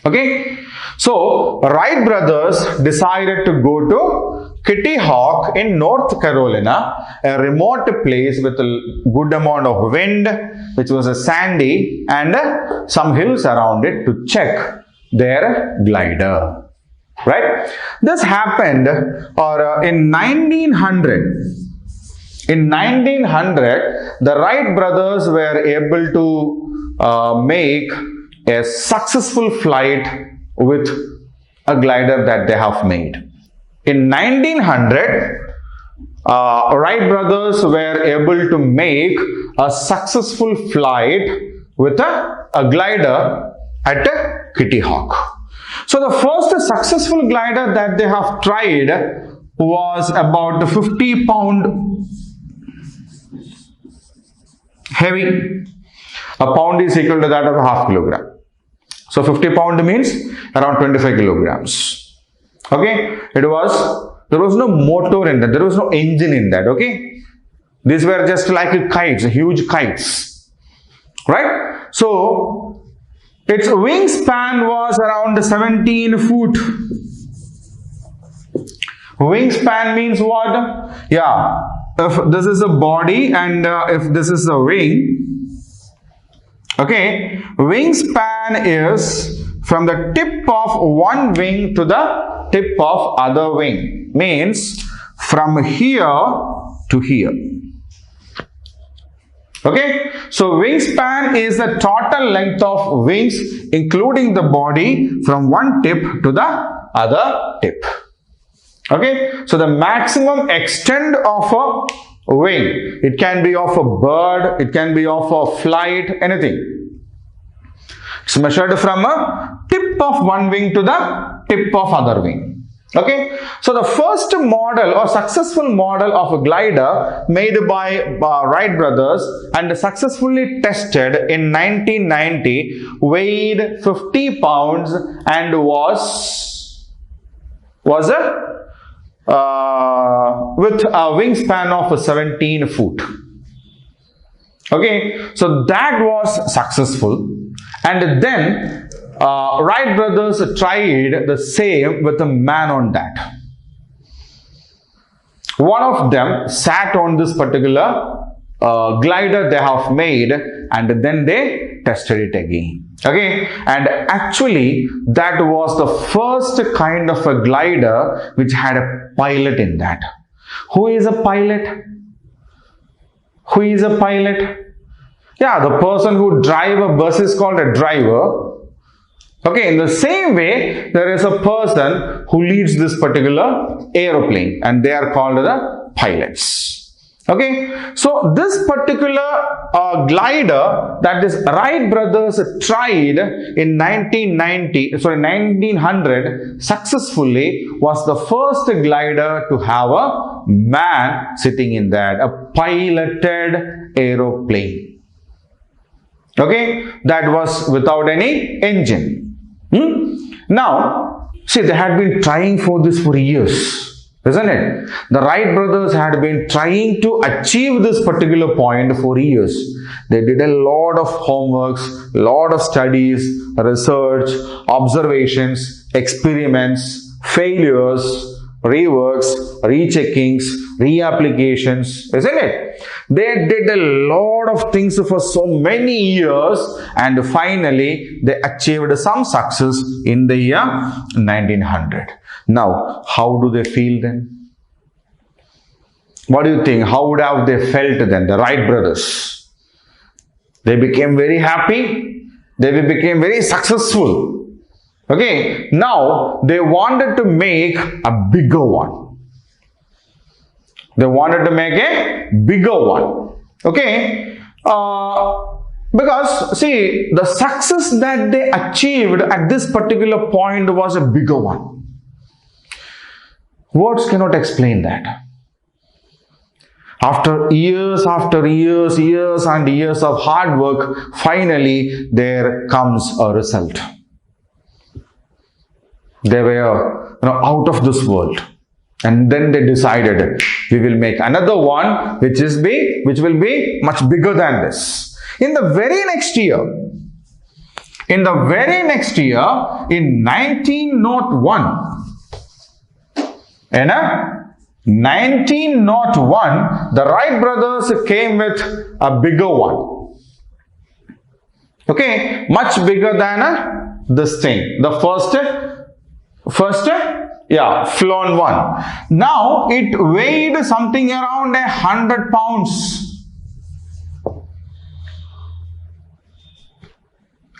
Okay, so Wright brothers decided to go to Kitty Hawk in North Carolina, a remote place with a good amount of wind, which was a sandy, and some hills around it to check their glider. Right? This happened in 1900. In 1900, the Wright brothers were able to make a successful flight with a glider that they have made. In 1900, Wright brothers were able to make a successful flight with a glider at Kitty Hawk. So the first successful glider that they have tried was about 50 pound heavy. A pound is equal to that of a half kilogram. So 50 pound means around 25 kilograms. Okay, there was no motor in that, there was no engine in that. Okay, these were just like kites, huge kites, right? So its wingspan was around 17 foot. Wingspan means what? Yeah, if this is a body and if this is a wing, okay, wingspan is from the tip of one wing to the tip of other wing, means from here to here. Okay, so wingspan is the total length of wings including the body from one tip to the other tip. Okay, so the maximum extent of a wing, it can be of a bird, it can be of a flight, anything. It's measured from a tip of one wing to the tip of other wing. Okay, so the first model or successful model of a glider made by Wright brothers and successfully tested in 1990 weighed 50 pounds and was with a wingspan of 17 foot. Okay, so that was successful, and then Wright brothers tried the same with a man on that. One of them sat on this particular glider they have made, and then they tested it again. Okay, and actually that was the first kind of a glider which had a pilot in that. Who is a pilot? Who is a pilot? Yeah, the person who drives a bus is called a driver. Okay, in the same way, there is a person who leads this particular aeroplane, and they are called the pilots. Okay, so this particular glider that is Wright brothers tried in 1900 successfully was the first glider to have a man sitting in that, a piloted aeroplane. Okay, that was without any engine. Now, see, they had been trying for this for years, isn't it? The Wright brothers had been trying to achieve this particular point for years. They did a lot of homeworks, lot of studies, research, observations, experiments, failures, reworks, recheckings, reapplications, isn't it? They did a lot of things for so many years, and finally they achieved some success in the year 1900. Now, how do they feel then? What do you think? How would have they felt then, the Wright brothers? They became very happy. They became very successful. Okay, now they wanted to make a bigger one. They wanted to make a bigger one. Okay, because see, the success that they achieved at this particular point was a bigger one. Words cannot explain that. After years and years of hard work, finally there comes a result. They were out of this world, and then they decided we will make another one which will be much bigger than this. In the very next year, In the very next year, in 1901, in 1901, the Wright brothers came with a bigger one. Okay, much bigger than this thing. The first flown one. Now it weighed something around 100 pounds.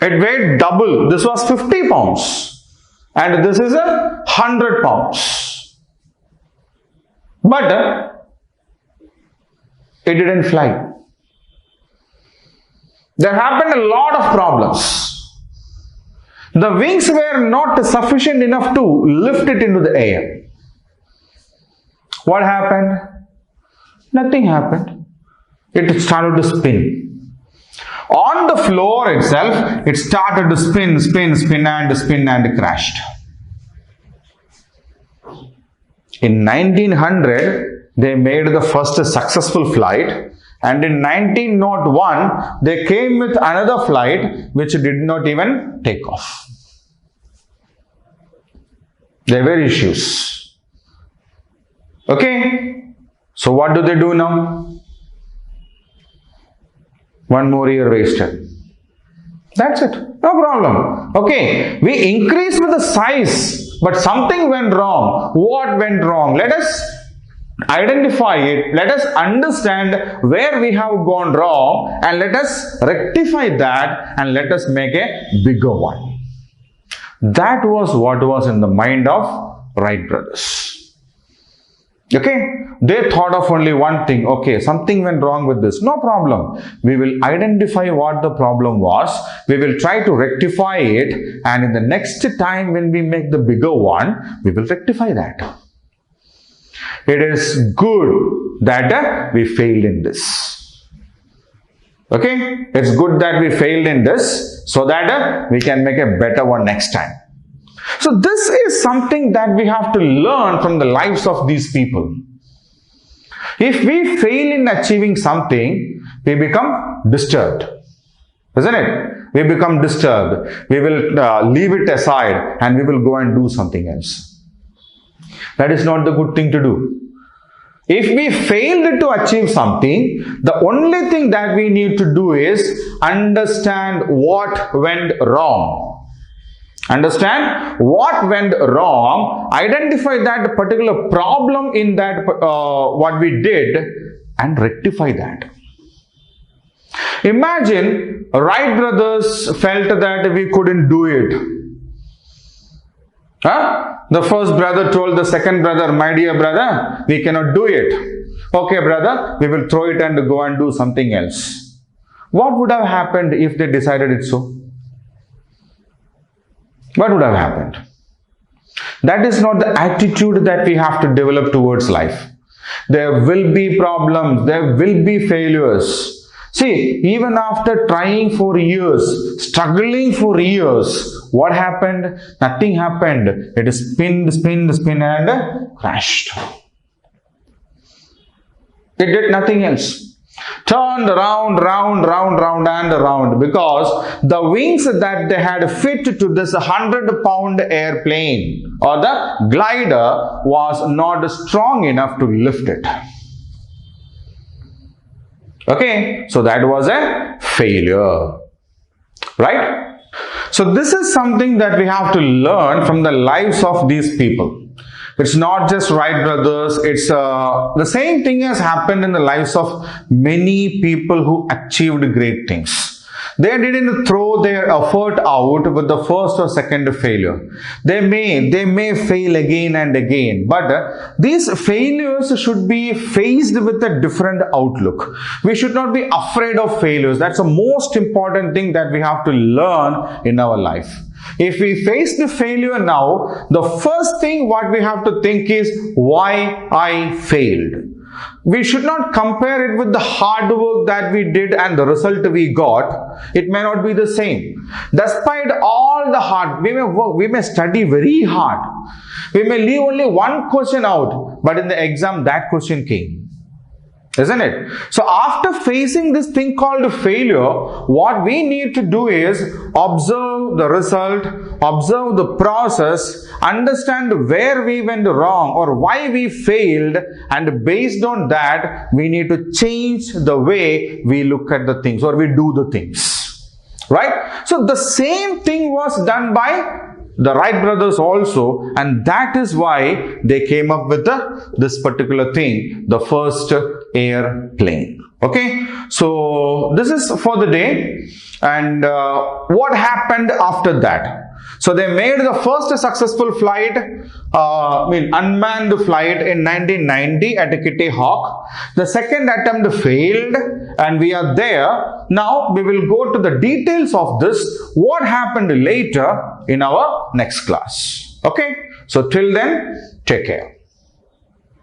It weighed double. This was 50 pounds and this is 100 pounds. But it didn't fly. There happened a lot of problems. The wings were not sufficient enough to lift it into the air. What happened? Nothing happened. It started to spin. On the floor itself, it started to spin and crashed. In 1900, they made the first successful flight. And in 1901, they came with another flight which did not even take off. There were issues. Okay. So what do they do now? One more year wasted. That's it. No problem. Okay. We increased with the size, but something went wrong. What went wrong? Let us identify it, let us understand where we have gone wrong and let us rectify that and let us make a bigger one. That was what was in the mind of Wright brothers. Okay, they thought of only one thing. Okay, something went wrong with this. No problem. We will identify what the problem was. We will try to rectify it, and in the next time when we make the bigger one, we will rectify that. It is good that we failed in this. Okay, it's good that we failed in this so that we can make a better one next time. So this is something that we have to learn from the lives of these people. If we fail in achieving something, we become disturbed, isn't it? We become disturbed. We will leave it aside and we will go and do something else. That is not the good thing to do. If we failed to achieve something, the only thing that we need to do is understand what went wrong. Understand what went wrong, identify that particular problem in that what we did and rectify that. Imagine Wright brothers felt that we couldn't do it. The first brother told the second brother, my dear brother, we cannot do it. Okay brother, we will throw it and go and do something else. What would have happened if they decided it so? What would have happened? That is not the attitude that we have to develop towards life. There will be problems, there will be failures. See, even after trying for years, struggling for years, what happened? Nothing happened. It spinned and crashed. It did nothing else. Turned round and around because the wings that they had fit to this 100-pound airplane or the glider was not strong enough to lift it. Okay, so that was a failure, right? So this is something that we have to learn from the lives of these people. It's not just Wright brothers, it's the same thing has happened in the lives of many people who achieved great things. They didn't throw their effort out with the first or second failure. They may fail again and again, but these failures should be faced with a different outlook. We should not be afraid of failures. That's the most important thing that we have to learn in our life. If we face the failure now, the first thing what we have to think is why I failed. We should not compare it with the hard work that we did and the result we got. It may not be the same. Despite all the hard, we may work, we may study very hard. We may leave only one question out, but in the exam that question came. isn't it? So after facing this thing called failure, what we need to do is observe the result, observe the process, understand where we went wrong or why we failed, and based on that, we need to change the way we look at the things or we do the things, right? So the same thing was done by the Wright brothers also, and that is why they came up with this particular thing, the first airplane. Okay, so this is for the day. And what happened after that? So they made the first successful flight, unmanned flight in 1990 at Kitty Hawk. The second attempt failed, and we are there. Now we will go to the details of this, what happened later in our next class. Okay, so till then, take care.